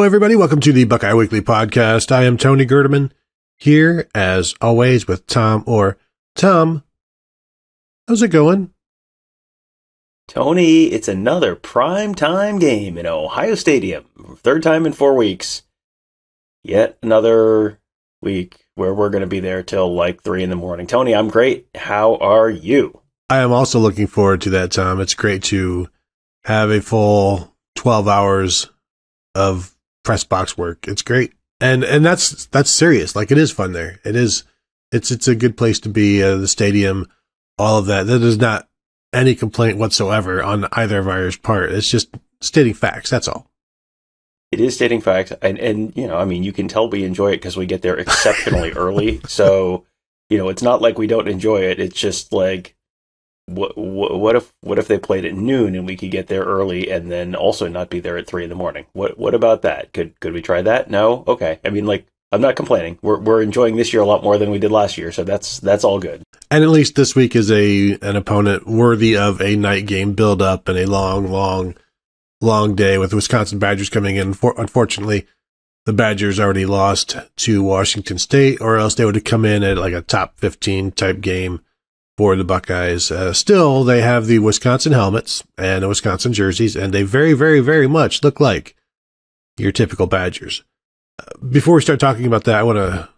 everybody. Welcome to the Buckeye Weekly Podcast. I am Tony Gerdeman, here, as always, with Tom Orr. Tom, how's it going? Tony, it's another prime time game in Ohio Stadium. Third time in 4 weeks. Yet another week where we're going to be there till like 3 in the morning. Tony, I'm great. How are you? I am also looking forward to that, Tom. It's great to have a full 12 hours of press box work. It's great. And that's serious. Like, it is fun there. It's a good place to be, the stadium, all of that. That is not any complaint whatsoever on either of ours' part. It's just stating facts. That's all. It is stating facts. And you know, I mean, you can tell we enjoy it because we get there exceptionally early. So, you know, it's not like we don't enjoy it. It's just like, what if they played at noon and we could get there early and then also not be there at 3 in the morning? What about that? Could we try that? No? Okay. I mean, like, I'm not complaining. We're enjoying this year a lot more than we did last year, so that's all good. And at least this week is an opponent worthy of a night game build up and a long day with the Wisconsin Badgers coming in. Unfortunately, the Badgers already lost to Washington State, or else they would have come in at like a top 15 type game for the Buckeyes. Still, they have the Wisconsin helmets and the Wisconsin jerseys, and they very, very, very much look like your typical Badgers. Before we start talking about that, I want to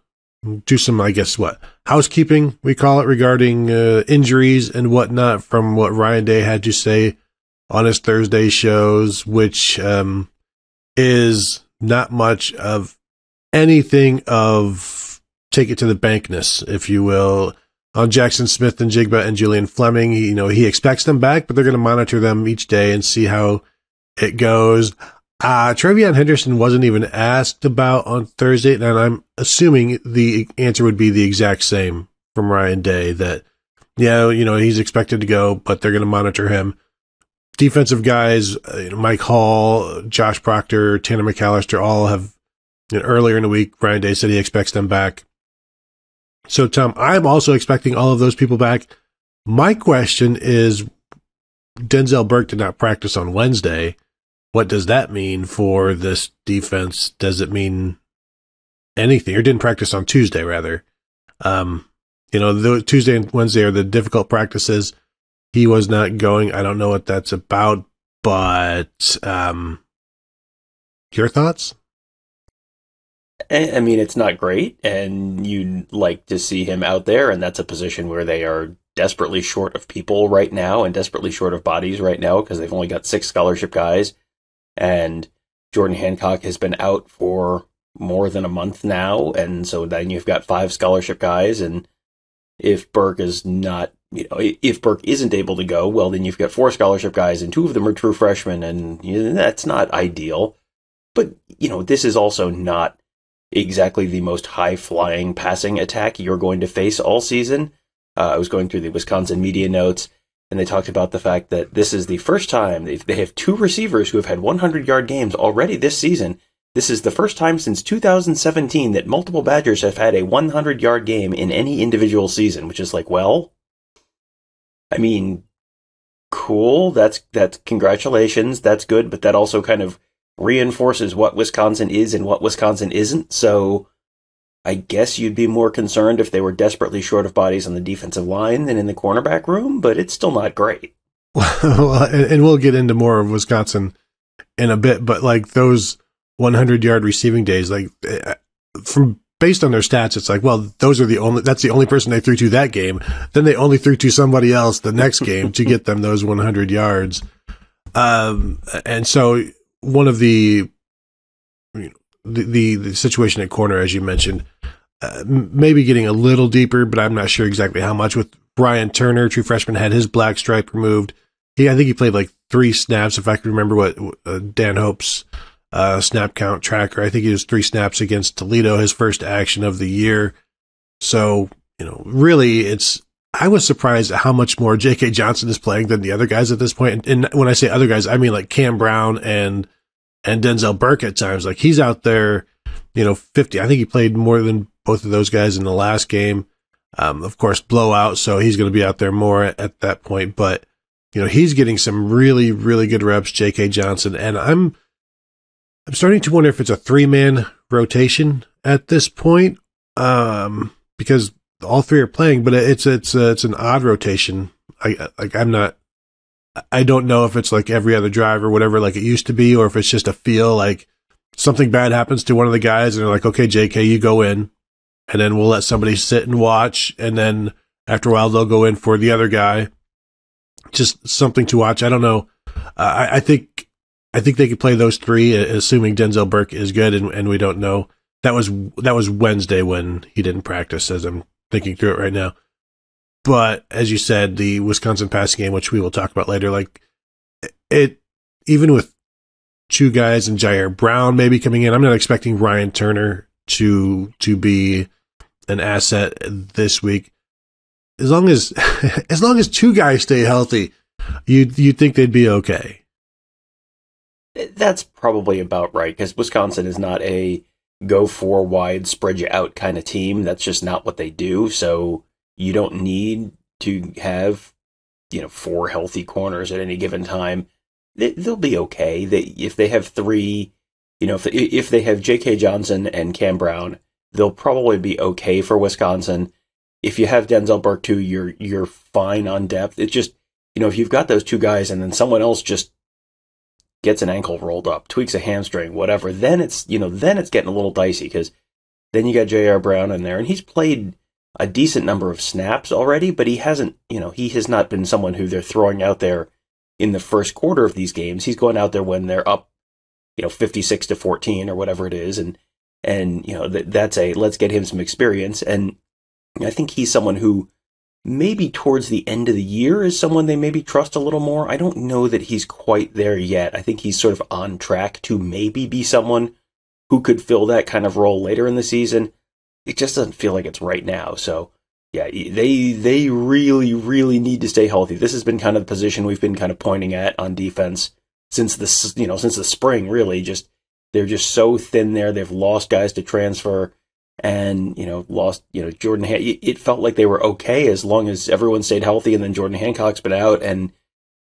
do some, I guess, housekeeping, we call it, regarding injuries and whatnot from what Ryan Day had to say on his Thursday shows, which is not much of anything of take it to the bankness, if you will. On Jackson Smith and Jigba and Julian Fleming, he expects them back, but they're going to monitor them each day and see how it goes. Trevion Henderson wasn't even asked about on Thursday, and I'm assuming the answer would be the exact same from Ryan Day, that, he's expected to go, but they're going to monitor him. Defensive guys, Mike Hall, Josh Proctor, Tanner McAllister, all have, earlier in the week, Ryan Day said he expects them back. So, Tom, I'm also expecting all of those people back. My question is, Denzel Burke did not practice on Wednesday. What does that mean for this defense? Does it mean anything? Or didn't practice on Tuesday, rather. Tuesday and Wednesday are the difficult practices. He was not going. I don't know what that's about, but your thoughts? I mean, it's not great, and you'd like to see him out there, and that's a position where they are desperately short of people right now and desperately short of bodies right now because they've only got 6 scholarship guys, and Jordan Hancock has been out for more than a month now, and so then you've got 5 scholarship guys, and if Burke is not, if Burke isn't able to go, well, then you've got 4 scholarship guys, and 2 of them are true freshmen, and that's not ideal. But, this is also not exactly the most high-flying passing attack you're going to face all season. I was going through the Wisconsin media notes, and they talked about the fact that this is the first time they have 2 receivers who have had 100-yard games already this season. This is the first time since 2017 that multiple Badgers have had a 100-yard game in any individual season, which is like, well, I mean, cool. That's congratulations. That's good, but that also kind of reinforces what Wisconsin is and what Wisconsin isn't. So I guess you'd be more concerned if they were desperately short of bodies on the defensive line than in the cornerback room, but it's still not great. Well, and we'll get into more of Wisconsin in a bit, but like those 100-yard receiving days, like based on their stats, it's like, well, that's the only person they threw to that game. Then they only threw to somebody else the next game to get them those 100 yards. And so one of the situation at corner, as you mentioned, maybe getting a little deeper, but I'm not sure exactly how much. With Brian Turner, true freshman, had his black stripe removed. I think he played like 3 snaps, if I can remember what Dan Hope's snap count tracker. I think he was 3 snaps against Toledo, his first action of the year. So, really, I was surprised at how much more J.K. Johnson is playing than the other guys at this point. And when I say other guys, I mean like Cam Brown and Denzel Burke at times. Like, he's out there, 50. I think he played more than both of those guys in the last game. Of course, blowout, so he's going to be out there more at that point. But, he's getting some really, really good reps, J.K. Johnson. And I'm starting to wonder if it's a 3-man rotation at this point, because all three are playing, but it's an odd rotation. I don't know if it's like every other drive or whatever, like it used to be, or if it's just a feel like something bad happens to one of the guys and they're like, okay, JK, you go in, and then we'll let somebody sit and watch, and then after a while they'll go in for the other guy. Just something to watch. I don't know. I think they could play those three, assuming Denzel Burke is good, and we don't know. That was Wednesday when he didn't practice, as I'm thinking through it right now. But as you said, the Wisconsin passing game, which we will talk about later, like it, even with two guys and Jair Brown maybe coming in, I'm not expecting Ryan Turner to be an asset this week. As long as two guys stay healthy, you'd think they'd be okay. That's probably about right, because Wisconsin is not a go four wide, spread you out kind of team. That's just not what they do. So you don't need to have, 4 healthy corners at any given time. They'll be okay. If they have 3, if they have J.K. Johnson and Cam Brown, they'll probably be okay for Wisconsin. If you have Denzel Burke too, you're fine on depth. It's just, if you've got those two guys and then someone else just gets an ankle rolled up, tweaks a hamstring, whatever, then it's getting a little dicey, because then you got Jair Brown in there, and he's played a decent number of snaps already, but he hasn't, he has not been someone who they're throwing out there in the first quarter of these games. He's going out there when they're up, 56-14 or whatever it is, and that's let's get him some experience. And I think he's someone who maybe towards the end of the year is someone they maybe trust a little more. I don't know that he's quite there yet. I think he's sort of on track to maybe be someone who could fill that kind of role later in the season. It just doesn't feel like it's right now. So yeah, they really, really need to stay healthy. This has been kind of the position we've been kind of pointing at on defense since the spring, really. They're just so thin there. They've lost guys to transfer. And, lost, Jordan, it felt like they were okay as long as everyone stayed healthy, and then Jordan Hancock's been out. And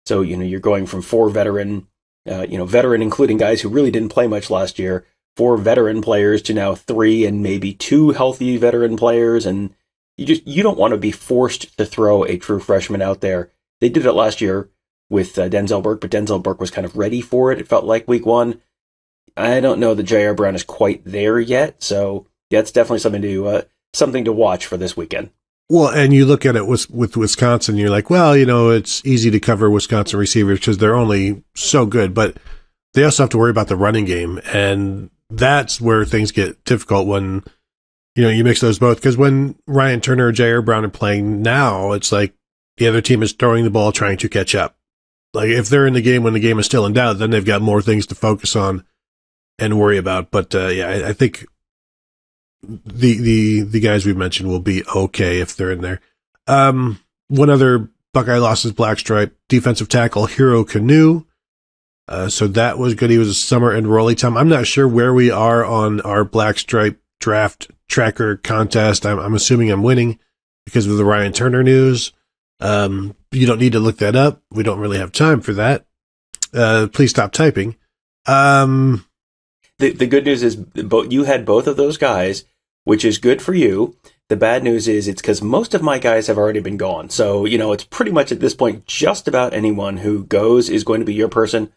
so, you're going from 4 veteran, veteran, including guys who really didn't play much last year, 4 veteran players to now 3 and maybe 2 healthy veteran players. And you don't want to be forced to throw a true freshman out there. They did it last year with Denzel Burke, but Denzel Burke was kind of ready for it. It felt like week 1. I don't know that Jair Brown is quite there yet. So, yeah, it's definitely something to watch for this weekend. Well, and you look at it with Wisconsin, you're like, well, it's easy to cover Wisconsin receivers because they're only so good, but they also have to worry about the running game, and that's where things get difficult when you mix those both. Because when Ryan Turner or Jair Brown are playing now, it's like the other team is throwing the ball, trying to catch up. Like if they're in the game when the game is still in doubt, then they've got more things to focus on and worry about. But I think the guys we mentioned will be okay if they're in there. One other Buckeye loss is black stripe defensive tackle Hero Canoe. So that was good. He was a summer enrollee. Tom, I'm not sure where we are on our black stripe draft tracker contest. I'm assuming I'm winning because of the Ryan Turner news. You don't need to look that up. We don't really have time for that. Please stop typing. The good news is you had both of those guys, which is good for you. The bad news is it's because most of my guys have already been gone. So, it's pretty much at this point, just about anyone who goes is going to be your person.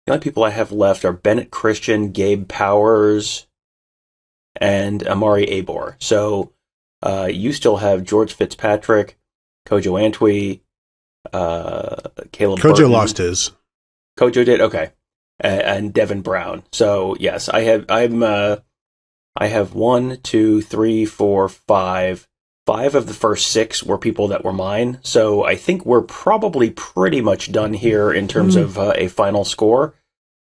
The only people I have left are Bennett Christian, Gabe Powers, and Amari Abor. So you still have George Fitzpatrick, Kojo Antwi, Caleb Kojo Burton. lost his. Kojo did? Okay. And Devin Brown. So yes, I have 1, 2, 3, 4, 5. 5 of the first 6 were people that were mine. So I think we're probably pretty much done here in terms of a final score.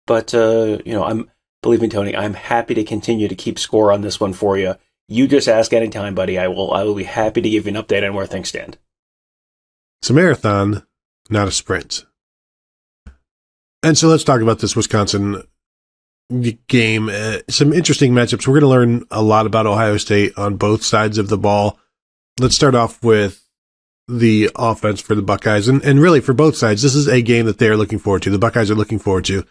But believe me, Tony, I'm happy to continue to keep score on this one for you. You just ask anytime, buddy. I will be happy to give you an update on where things stand. It's a marathon, not a sprint. And so let's talk about this Wisconsin game. Some interesting matchups. We're going to learn a lot about Ohio State on both sides of the ball. Let's start off with the offense for the Buckeyes. And really for both sides, this is a game that they are looking forward to. The Buckeyes are looking forward to.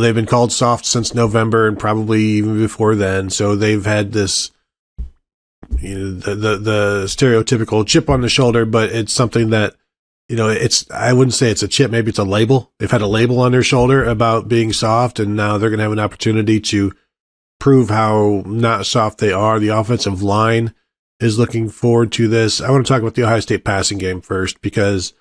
they've been called soft since November and probably even before then. So they've had this, the stereotypical chip on the shoulder, but it's something that, I wouldn't say it's a chip. Maybe it's a label. They've had a label on their shoulder about being soft, and now they're going to have an opportunity to prove how not soft they are. The offensive line is looking forward to this. I want to talk about the Ohio State passing game first, because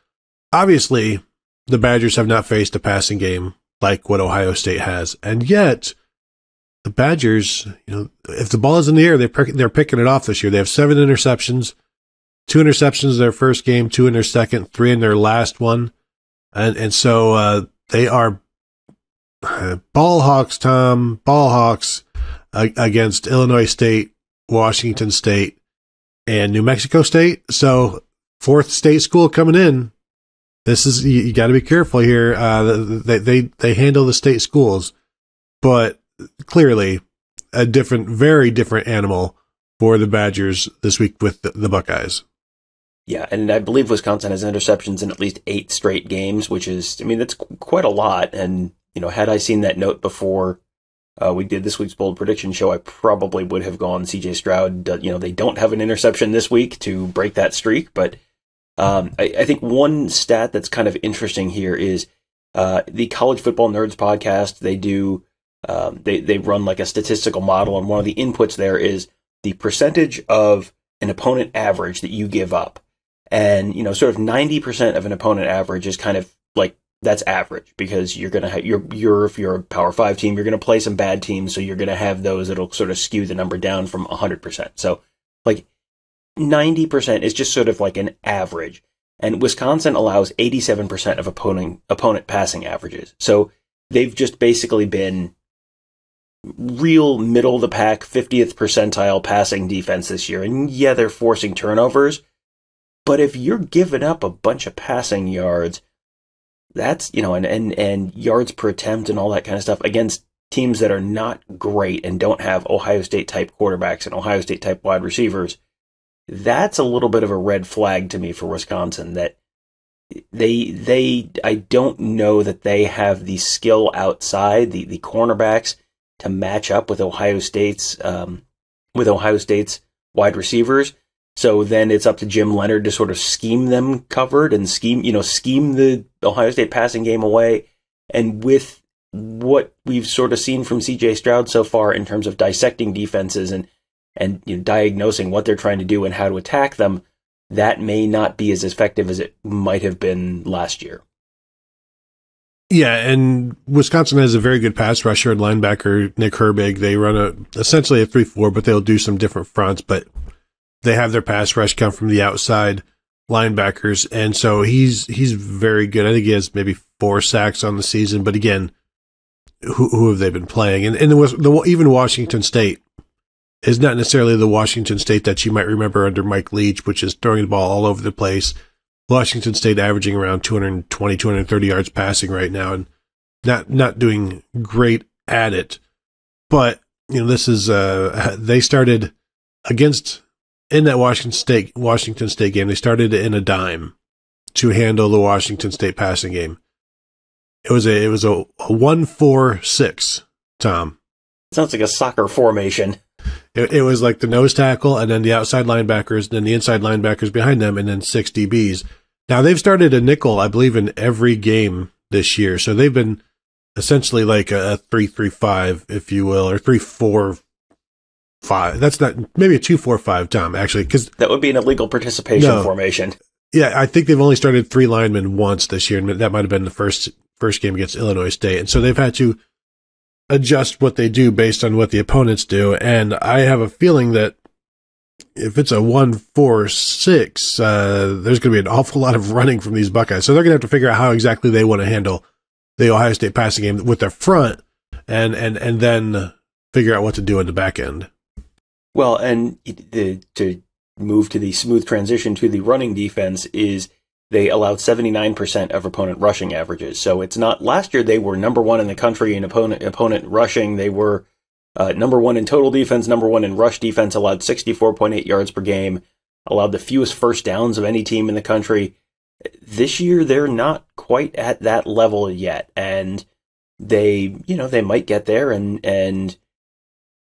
obviously the Badgers have not faced a passing game like what Ohio State has. And yet the Badgers, if the ball is in the air, they're picking it off this year. They have 7 interceptions, 2 interceptions in their first game, 2 in their second, 3 in their last one. And so they are ball hawks, Tom, ball hawks against Illinois State, Washington State, and New Mexico State. So 4th state school coming in. This is, you got to be careful here. They handle the state schools, but clearly a very different animal for the Badgers this week with the Buckeyes. Yeah, and I believe Wisconsin has interceptions in at least 8 straight games, which is, that's quite a lot. And, had I seen that note before we did this week's bold prediction show, I probably would have gone CJ Stroud. They don't have an interception this week to break that streak, but I think one stat that's kind of interesting here is the College Football Nerds podcast. They do they run like a statistical model, and one of the inputs there is the percentage of an opponent average that you give up. And sort of 90% of an opponent average is kind of like, that's average, because you're gonna have if you're a Power 5 team, you're gonna play some bad teams, so you're gonna have those that'll sort of skew the number down from 100%. So like 90% is just sort of like an average. And Wisconsin allows 87% of opponent passing averages. So they've just basically been real middle of the pack, 50th percentile passing defense this year. And yeah, they're forcing turnovers, but if you're giving up a bunch of passing yards, that's, and yards per attempt and all that kind of stuff against teams that are not great and don't have Ohio State type quarterbacks and Ohio State type wide receivers, that's a little bit of a red flag to me for Wisconsin, that I don't know that they have the skill outside the cornerbacks to match up with Ohio State's wide receivers. So then it's up to Jim Leonard to sort of scheme them covered and scheme the Ohio State passing game away. And with what we've sort of seen from CJ Stroud so far in terms of dissecting defenses and diagnosing what they're trying to do and how to attack them, that may not be as effective as it might have been last year. Yeah, and Wisconsin has a very good pass rusher and linebacker, Nick Herbig. They run essentially a 3-4, but they'll do some different fronts, but they have their pass rush come from the outside linebackers, and so he's very good. I think he has maybe 4 sacks on the season, but again, who have they been playing? And even Washington State is not necessarily the Washington State that you might remember under Mike Leach, which is throwing the ball all over the place. Washington State averaging around 220, 230 yards passing right now, and not doing great at it. But this is they started in that Washington State game. They started in a dime to handle the Washington State passing game. It was a 1-4-6, Tom. Sounds like a soccer formation. It was like the nose tackle, and then the outside linebackers, and then the inside linebackers behind them, and then 6 DBs. Now, they've started a nickel, I believe, in every game this year. So they've been essentially like a 3-3-5, if you will, or 3-4-5. That's not, maybe a 2-4-5, Tom, actually. Because that would be an illegal participation formation. Yeah, I think they've only started 3 linemen once this year, and that might have been the first game against Illinois State. And so they've had to adjust what they do based on what the opponents do. And I have a feeling that if it's a 1-4-6, there's going to be an awful lot of running from these Buckeyes. So they're going to have to figure out how exactly they want to handle the Ohio State passing game with their front and then figure out what to do in the back end. Well, and to move to the smooth transition to the running defense is they allowed 79% of opponent rushing averages. So it's not, last year they were number 1 in the country in opponent rushing. They were number 1 in total defense, number 1 in rush defense, allowed 64.8 yards per game, allowed the fewest first downs of any team in the country. This year, they're not quite at that level yet. And they might get there, and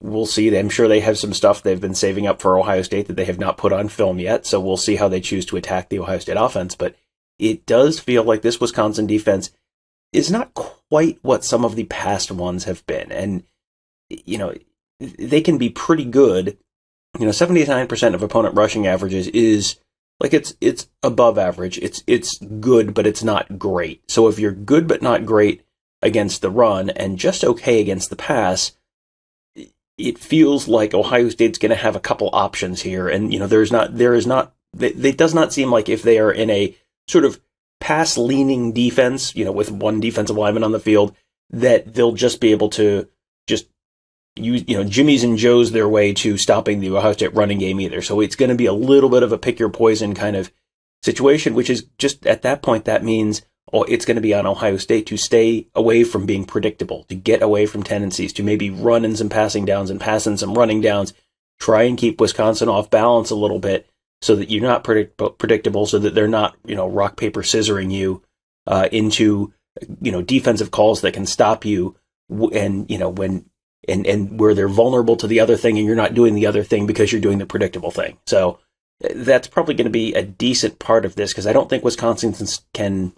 we'll see. I'm sure they have some stuff they've been saving up for Ohio State that they have not put on film yet, so we'll see how they choose to attack the Ohio State offense. But it does feel like this Wisconsin defense is not quite what some of the past ones have been. And, they can be pretty good. 79% of opponent rushing averages is like it's above average. It's good, but it's not great. So if you're good but not great against the run and just okay against the pass, it feels like Ohio State's going to have a couple options here. And, it does not seem like if they are in a sort of pass-leaning defense, with one defensive lineman on the field, that they'll just be able to just use, Jimmy's and Joe's their way to stopping the Ohio State running game either. So it's going to be a little bit of a pick your poison kind of situation, which is just at that point, that means it's going to be on Ohio State to stay away from being predictable, to get away from tendencies, to maybe run in some passing downs and pass in some running downs, try and keep Wisconsin off balance a little bit so that you're not predictable, so that they're not, rock, paper, scissoring you into, defensive calls that can stop you and, and where they're vulnerable to the other thing and you're not doing the other thing because you're doing the predictable thing. So that's probably going to be a decent part of this, because I don't think Wisconsin can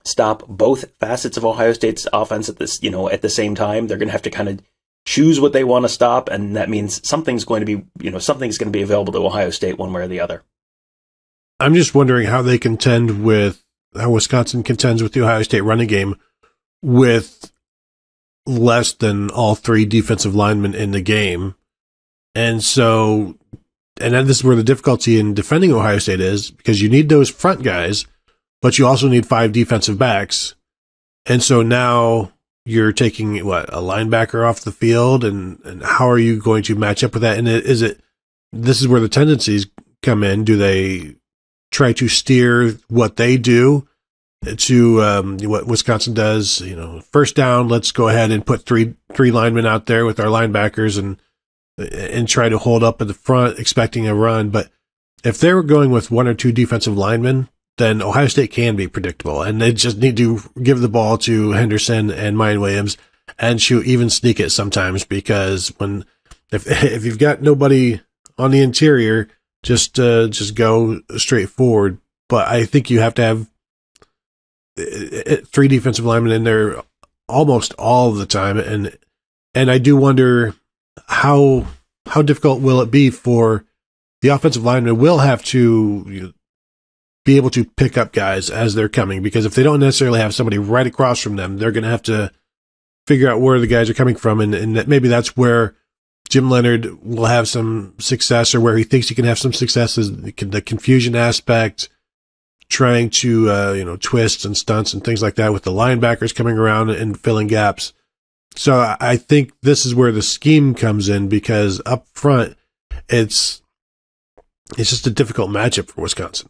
stop both facets of Ohio State's offense at this, at the same time. They're going to have to kind of choose what they want to stop, and that means something's going to be available to Ohio State one way or the other. I'm just wondering how Wisconsin contends with the Ohio State running game with less than all three defensive linemen in the game. And then this is where the difficulty in defending Ohio State is, because you need those front guys, but you also need 5 defensive backs. And so now you're taking a linebacker off the field, and how are you going to match up with that? And this is where the tendencies come in. Do they try to steer what they do to what Wisconsin does? First down, let's go ahead and put three linemen out there with our linebackers and try to hold up at the front, expecting a run. But if they were going with 1 or 2 defensive linemen, then Ohio State can be predictable, and they just need to give the ball to Henderson and Mine Williams and even sneak it sometimes, because if you've got nobody on the interior, just go straight forward. But I think you have to have 3 defensive linemen in there almost all of the time, and I do wonder how difficult will it be for the offensive linemen. Will have to be able to pick up guys as they're coming, because if they don't necessarily have somebody right across from them, they're going to have to figure out where the guys are coming from, and maybe that's where Jim Leonhard will have some success, or where he thinks he can have some success, is the confusion aspect, trying to twists and stunts and things like that with the linebackers coming around and filling gaps. So I think this is where the scheme comes in, because up front it's just a difficult matchup for Wisconsin.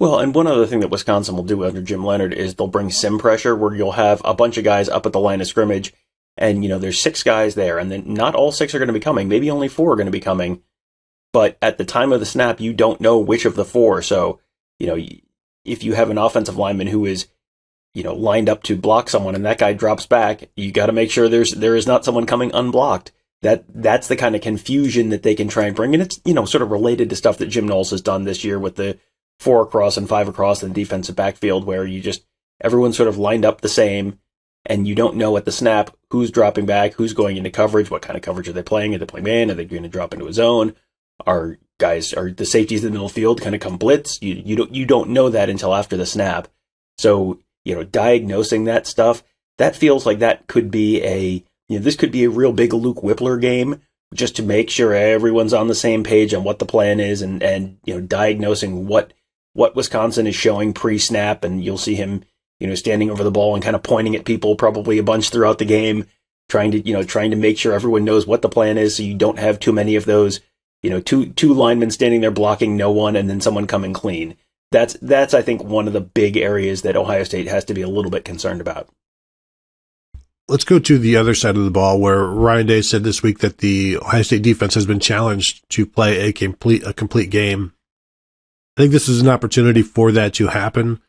Well, and one other thing that Wisconsin will do under Jim Leonhard is they'll bring sim pressure, where you'll have a bunch of guys up at the line of scrimmage, and there's 6 guys there, and then not all 6 are going to be coming. Maybe only 4 are going to be coming, but at the time of the snap, you don't know which of the 4. So, if you have an offensive lineman who is, lined up to block someone, and that guy drops back, you got to make sure there is not someone coming unblocked. That's the kind of confusion that they can try and bring, and it's sort of related to stuff that Jim Knowles has done this year with the 4 across and 5 across in the defensive backfield, where everyone's sort of lined up the same, and you don't know at the snap who's dropping back, who's going into coverage, what kind of coverage are they playing? Are they playing man? Are they going to drop into a zone? Are the safeties in the middle field kind of come blitz? You don't know that until after the snap. So, diagnosing that stuff, that feels like that could be this could be a real big Luke Whippler game, just to make sure everyone's on the same page on what the plan is, and diagnosing what Wisconsin is showing pre-snap, and you'll see him, standing over the ball and kind of pointing at people probably a bunch throughout the game, trying to make sure everyone knows what the plan is, so you don't have too many of those, two linemen standing there blocking no one and then someone coming clean. That's I think one of the big areas that Ohio State has to be a little bit concerned about. Let's go to the other side of the ball, where Ryan Day said this week that the Ohio State defense has been challenged to play a complete game. I think this is an opportunity for that to happen.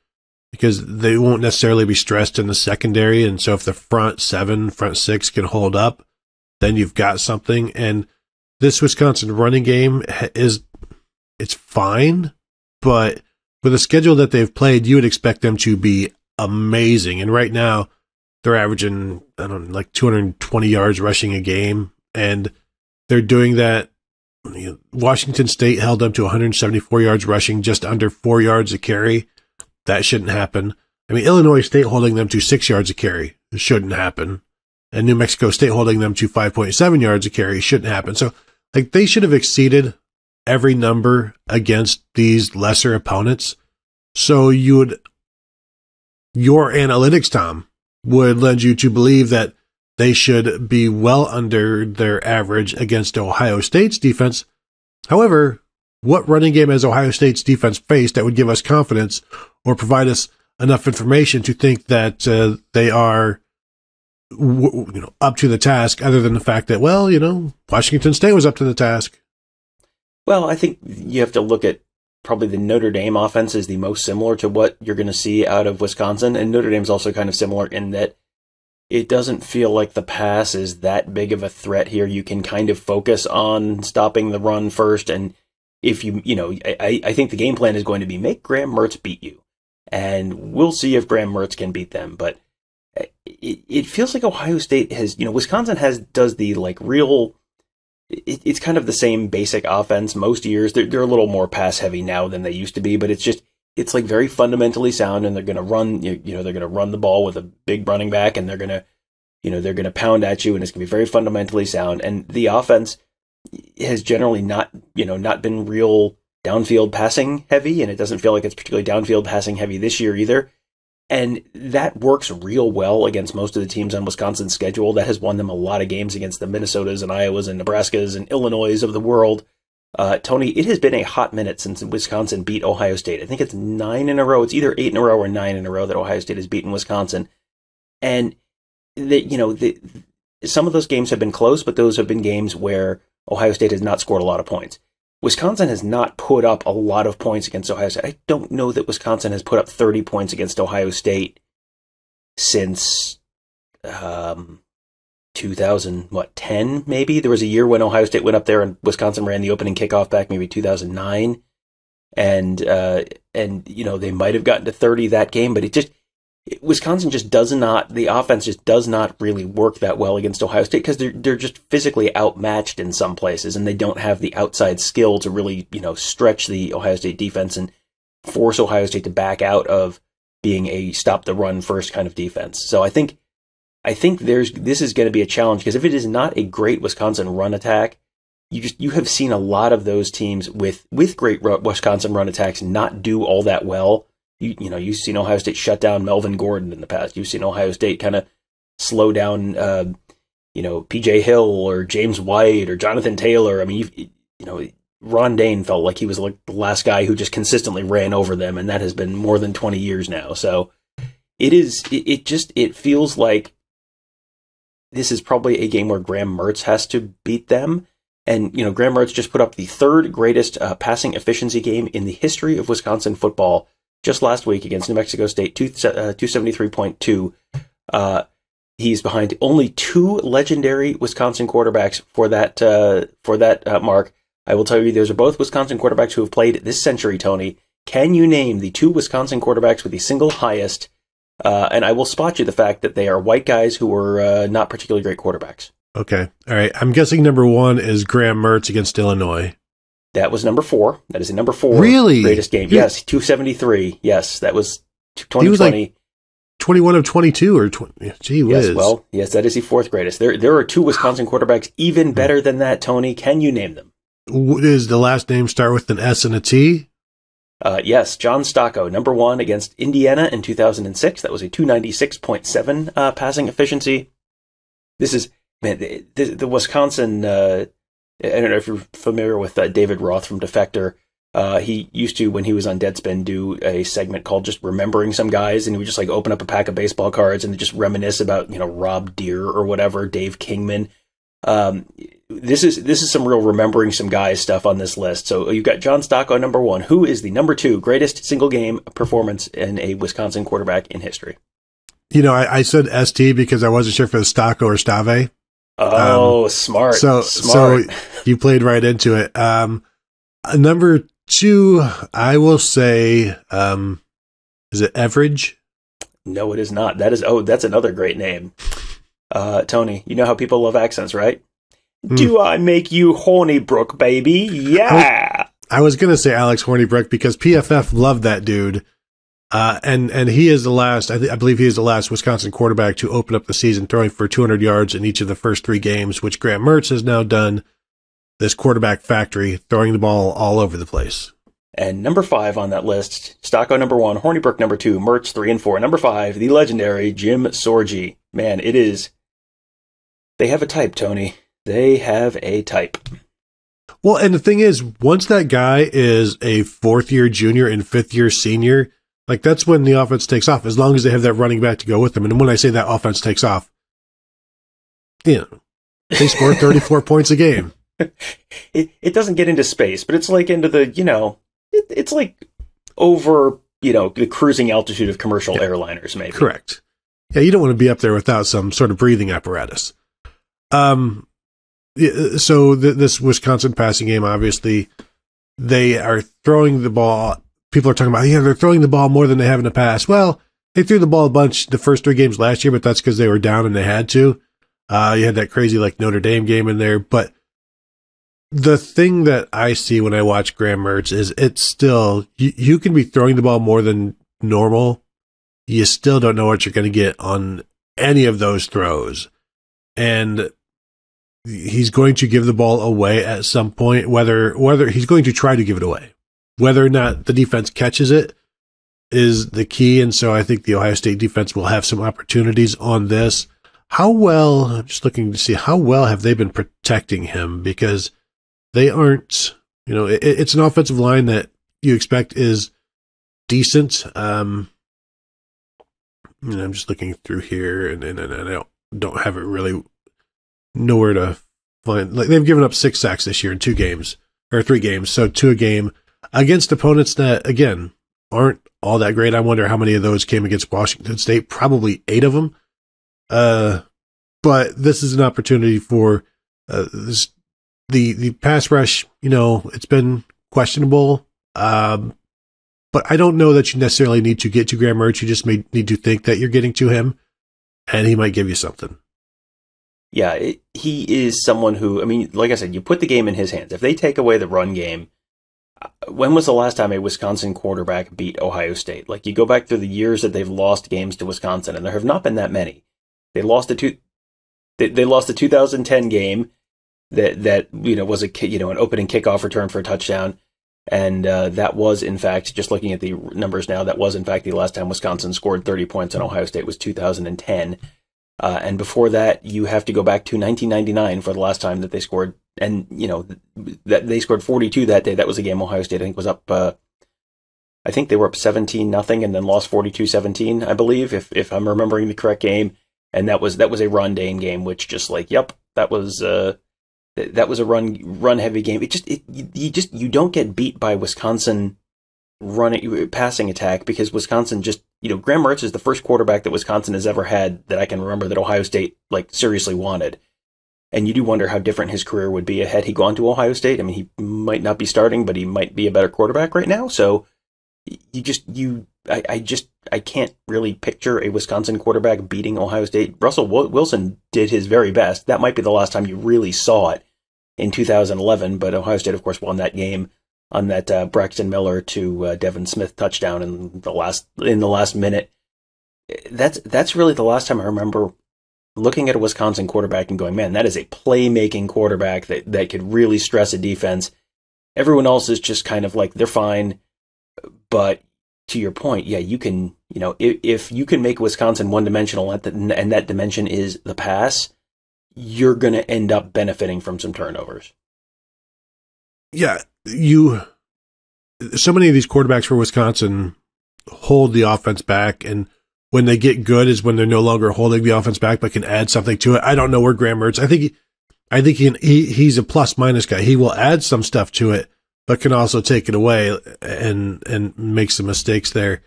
because they won't necessarily be stressed in the secondary. And so if the front six can hold up, then you've got something. And this Wisconsin running game it's fine, but with the schedule that they've played, you would expect them to be amazing. And right now, they're averaging, I don't know, like 220 yards rushing a game. And they're doing that. Washington State held them to 174 yards rushing, just under 4 yards a carry. That shouldn't happen. I mean, Illinois State holding them to 6 yards a carry. It shouldn't happen. And New Mexico State holding them to 5.7 yards a carry. Shouldn't happen. So, like, they should have exceeded every number against these lesser opponents. So your analytics, Tom, would lend you to believe that they should be well under their average against Ohio State's defense. However, what running game has Ohio State's defense faced that would give us confidence or provide us enough information to think that they are up to the task, other than the fact that, Washington State was up to the task? Well, I think you have to look at probably the Notre Dame offense is the most similar to what you're going to see out of Wisconsin. And Notre Dame's also kind of similar in that it doesn't feel like the pass is that big of a threat here. You can kind of focus on stopping the run first. And if I think the game plan is going to be make Graham Mertz beat you. And we'll see if Graham Mertz can beat them. But it feels like Ohio State has, Wisconsin does the real... It's kind of the same basic offense most years. They're a little more pass heavy now than they used to be, but it's like very fundamentally sound, and they're going to run. They're going to run the ball with a big running back, and they're going to pound at you, and it's going to be very fundamentally sound. And the offense has generally not been real downfield passing heavy, and it doesn't feel like it's particularly downfield passing heavy this year either. And that works real well against most of the teams on Wisconsin's schedule. That has won them a lot of games against the Minnesotas and Iowas and Nebraskas and Illinois of the world. Tony, it has been a hot minute since Wisconsin beat Ohio State. I think it's 9 in a row. It's either 8 in a row or 9 in a row that Ohio State has beaten Wisconsin. And some of those games have been close, but those have been games where Ohio State has not scored a lot of points. Wisconsin has not put up a lot of points against Ohio State. I don't know that Wisconsin has put up 30 points against Ohio State since 2010, maybe. There was a year when Ohio State went up there and Wisconsin ran the opening kickoff back, maybe 2009. And they might have gotten to 30 that game, but Wisconsin just the offense just does not really work that well against Ohio State because they're just physically outmatched in some places, and they don't have the outside skill to really, stretch the Ohio State defense and force Ohio State to back out of being a stop the run first kind of defense. So I think this is going to be a challenge, because if it is not a great Wisconsin run attack, you have seen a lot of those teams with great Wisconsin run attacks not do all that well. You've seen Ohio State shut down Melvin Gordon in the past. You've seen Ohio State kind of slow down, P.J. Hill or James White or Jonathan Taylor. I mean, Ron Dane felt like he was like the last guy who just consistently ran over them, and that has been more than 20 years now. So it feels like this is probably a game where Graham Mertz has to beat them. And, Graham Mertz just put up the third greatest passing efficiency game in the history of Wisconsin football just last week against New Mexico State, 273.2. He's behind only 2 legendary Wisconsin quarterbacks for that mark. I will tell you, those are both Wisconsin quarterbacks who have played this century, Tony. Can you name the 2 Wisconsin quarterbacks with the single highest? And I will spot you the fact that they are white guys who were not particularly great quarterbacks. Okay. All right. I'm guessing number 1 is Graham Mertz against Illinois. That was number 4. That is a number 4 really? Greatest game. Yes, 273. Yes, that was 2020. He was like 21 of 22 or 20. Gee whiz. Yes, well, yes, that is the 4th greatest. There are 2 Wisconsin quarterbacks even better than that, Tony. Can you name them? Does the last name start with an S and a T? Yes, John Stocco, number 1 against Indiana in 2006. That was a 296.7 passing efficiency. This is, man, the Wisconsin... I don't know if you're familiar with David Roth from Defector. He used to, when he was on Deadspin, do a segment called just Remembering Some Guys, and he would just open up a pack of baseball cards and just reminisce about, Rob Deere or whatever, Dave Kingman. this is some real remembering some guys stuff on this list. So you've got John Stocco, number 1. Who is the number 2 greatest single game performance in a Wisconsin quarterback in history? I said ST because I wasn't sure if it was Stocco or Stave. Oh, smart. So you played right into it. Number 2, I will say, is it Everidge? No, it is not. That's another great name. Tony, you know how people love accents, right? Do I make you Hornibrook, baby? Yeah. I was going to say Alex Hornibrook because PFF loved that dude. And he is the last, I believe he is the last Wisconsin quarterback to open up the season throwing for 200 yards in each of the first 3 games, which Graham Mertz has now done. This quarterback factory, throwing the ball all over the place. And number 5 on that list, Stocco number 1, Hornibrook number 2, Mertz 3 and 4. Number 5, the legendary Jim Sorgi. Man, it is. They have a type, Tony. They have a type. Well, and the thing is, once that guy is a 4th-year junior and 5th-year senior, like that's when the offense takes off, as long as they have that running back to go with them. And when I say that offense takes off, they score 34 points a game. It doesn't get into space, but it's like into the, it's like over, the cruising altitude of commercial airliners, maybe. Correct. Yeah, you don't want to be up there without some sort of breathing apparatus. So this Wisconsin passing game, obviously, they are throwing the ball. People are talking about, they're throwing the ball more than they have in the past. Well, they threw the ball a bunch the first 3 games last year, but that's because they were down and they had to. You had that crazy Notre Dame game in there. But the thing that I see when I watch Graham Mertz is it's still, you can be throwing the ball more than normal. You still don't know what you're going to get on any of those throws. And he's going to give the ball away at some point, whether he's going to try to give it away. Whether or not the defense catches it is the key. And so I think the Ohio State defense will have some opportunities on this. I'm just looking to see how well have they been protecting him, because they aren't, it's an offensive line that you expect is decent. I'm just looking through here and I don't have it really nowhere to find. They've given up 6 sacks this year in 2 games or 3 games. So 2 a game against opponents that, again, aren't all that great. I wonder how many of those came against Washington State. Probably 8 of them. But this is an opportunity for the pass rush. It's been questionable. But I don't know that you necessarily need to get to Graham Mertz. You just may need to think that you're getting to him, and he might give you something. Yeah, he is someone who, like I said, you put the game in his hands. If they take away the run game, when was the last time a Wisconsin quarterback beat Ohio State? Like, you go back through the years that they've lost games to Wisconsin, and there have not been that many. They lost the 2010 game that was an opening kickoff return for a touchdown. And that was, in fact, just looking at the numbers now, that was, in fact, the last time Wisconsin scored 30 points on Ohio State was 2010. And before that, you have to go back to 1999 for the last time that they scored. And, that they scored 42 that day. That was a game Ohio State, I think, was up, I think they were up 17-0 and then lost 42-17, I believe, if I'm remembering the correct game. And that was a run Dane game, which just that was a run heavy game. You don't get beat by Wisconsin passing attack, because Wisconsin Graham Mertz is the first quarterback that Wisconsin has ever had that I can remember that Ohio State seriously wanted. And you do wonder how different his career would be had he gone to Ohio State. He might not be starting, but he might be a better quarterback right now. So I can't really picture a Wisconsin quarterback beating Ohio State. Russell Wilson did his very best. That might be the last time you really saw it, in 2011, but Ohio State, of course, won that game on that Braxton Miller to Devin Smith touchdown in the last minute. That's really the last time I remember looking at a Wisconsin quarterback and going, man, that is a playmaking quarterback that could really stress a defense. Everyone else is just kind of they're fine, but to your point, yeah, you can, if you can make Wisconsin one-dimensional and that dimension is the pass, you're going to end up benefiting from some turnovers. Yeah, so many of these quarterbacks for Wisconsin hold the offense back, and when they get good is when they're no longer holding the offense back, but can add something to it. I don't know where Graham Mertz, I I think he's a plus minus guy. He will add some stuff to it, but can also take it away and make some mistakes there.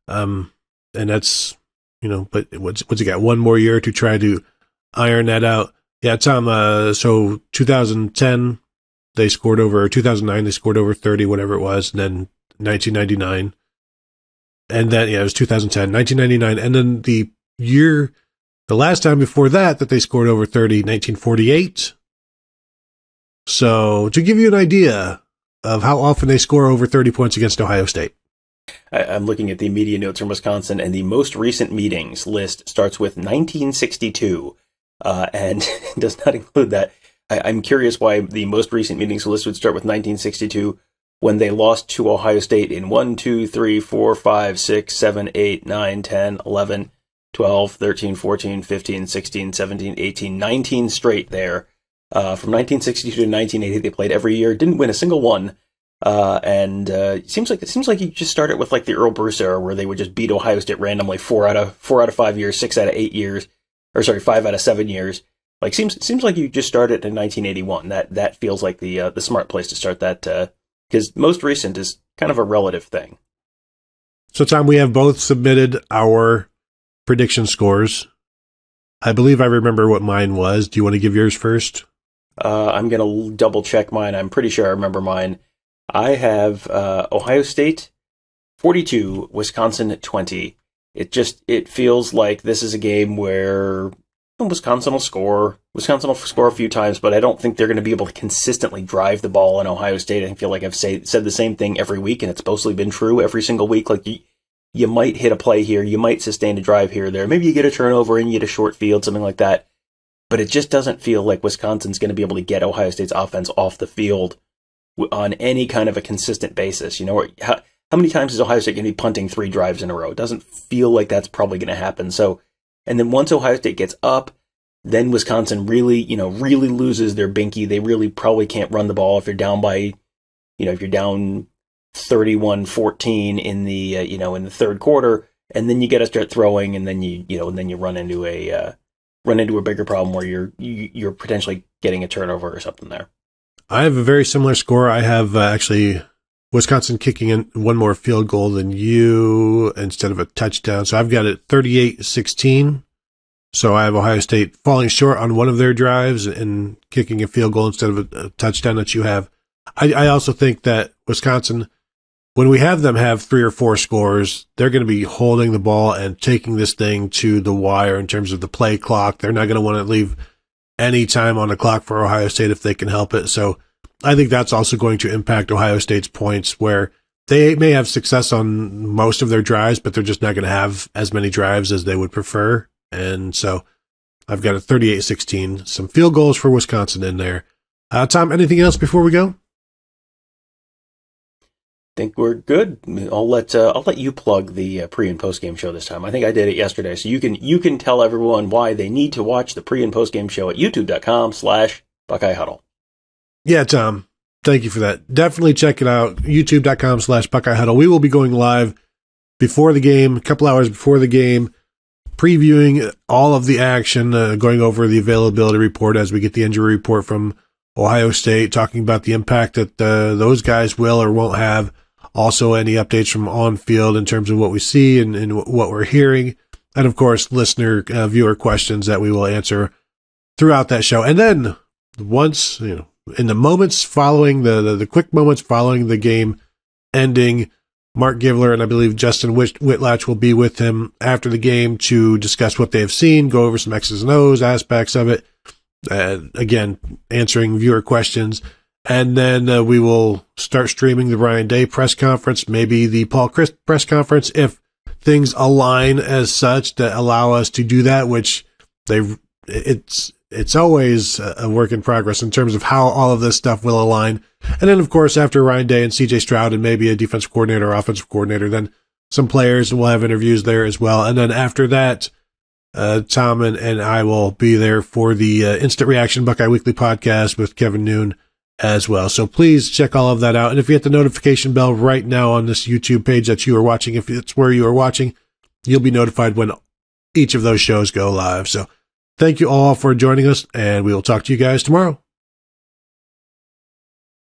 And that's, but what's he got? One more year to try to iron that out. Yeah, Tom, so 2010, they scored over, 2009, they scored over 30, whatever it was, and then 1999. And then, it was 2010, 1999. And then the last time before that they scored over 30, 1948. So to give you an idea of how often they score over 30 points against Ohio State. I'm looking at the media notes from Wisconsin, and the most recent meetings list starts with 1962, and does not include that. I'm curious why the most recent meetings list would start with 1962 when they lost to Ohio State in 1, 2, 3, 4, 5, 6, 7, 8, 9, 10, 11, 12, 13, 14, 15, 16, 17, 18, 19 straight there. From 1962 to 1980, they played every year, didn't win a single one. And it seems like you just started with like the Earl Bruce era, where they would just beat Ohio State randomly 4 out of 5 years, 6 out of 8 years, 5 out of 7 years. Like seems like you just started in 1981. That feels like the smart place to start that, because most recent is kind of a relative thing. So Tom, we have both submitted our prediction scores. I believe I remember what mine was. Do you want to give yours first? I'm going to double check mine. I'm pretty sure I remember mine. I have Ohio State 42, Wisconsin 20. It feels like this is a game where Wisconsin will score a few times, but I don't think they're going to be able to consistently drive the ball in Ohio State. I feel like I've said the same thing every week, and it's mostly been true every single week. Like you might hit a play here, you might sustain a drive here or there. Maybe you get a turnover and you get a short field, something like that. But it just doesn't feel like Wisconsin's going to be able to get Ohio State's offense off the field on any kind of a consistent basis. How many times is Ohio State going to be punting 3 drives in a row? It doesn't feel like that's probably going to happen. So, and then once Ohio State gets up, then Wisconsin really loses their binky. They really probably can't run the ball if you're down by, if you're down 31-14 in the, in the third quarter, and then you got to start throwing, and then you run into a bigger problem where you're potentially getting a turnover or something there. I have a very similar score. I have actually Wisconsin kicking in one more field goal than you instead of a touchdown. So I've got it 38-16. So I have Ohio State falling short on one of their drives and kicking a field goal instead of a touchdown that you have. I also think that Wisconsin, when we have them have 3 or 4 scores, they're going to be holding the ball and taking this thing to the wire in terms of the play clock. They're not going to want to leave any time on the clock for Ohio State if they can help it. So I think that's also going to impact Ohio State's points, where they may have success on most of their drives, but they're just not going to have as many drives as they would prefer. And so I've got a 38-16, some field goals for Wisconsin in there. Tom, anything else before we go? Think we're good. I'll let you plug the pre and post game show this time. I think I did it yesterday, so you can tell everyone why they need to watch the pre and post game show at youtube.com/Buckeye Huddle. Yeah, Tom, thank you for that. Definitely check it out. youtube.com/Buckeye Huddle. We will be going live before the game, a couple hours before the game, previewing all of the action, going over the availability report as we get the injury report from Ohio State, talking about the impact that those guys will or won't have. Also, any updates from on field in terms of what we see and what we're hearing. And of course, listener, viewer questions that we will answer throughout that show. And then once, in the moments following the quick moments following the game ending, Mark Givler and I believe Justin Whitlatch will be with him after the game to discuss what they have seen, go over some X's and O's aspects of it. Again, answering viewer questions. And then we will start streaming the Ryan Day press conference, maybe the Paul Chryst press conference, if things align as such that allow us to do that, which it's always a work in progress in terms of how all of this stuff will align. And then, of course, after Ryan Day and CJ Stroud and maybe a defensive coordinator or offensive coordinator, then some players will have interviews there as well. And then after that, Tom and I will be there for the Instant Reaction Buckeye Weekly Podcast with Kevin Noon as well. So please check all of that out. And if you hit the notification bell right now on this YouTube page that you are watching, if it's where you are watching, you'll be notified when each of those shows go live. So thank you all for joining us, and we will talk to you guys tomorrow.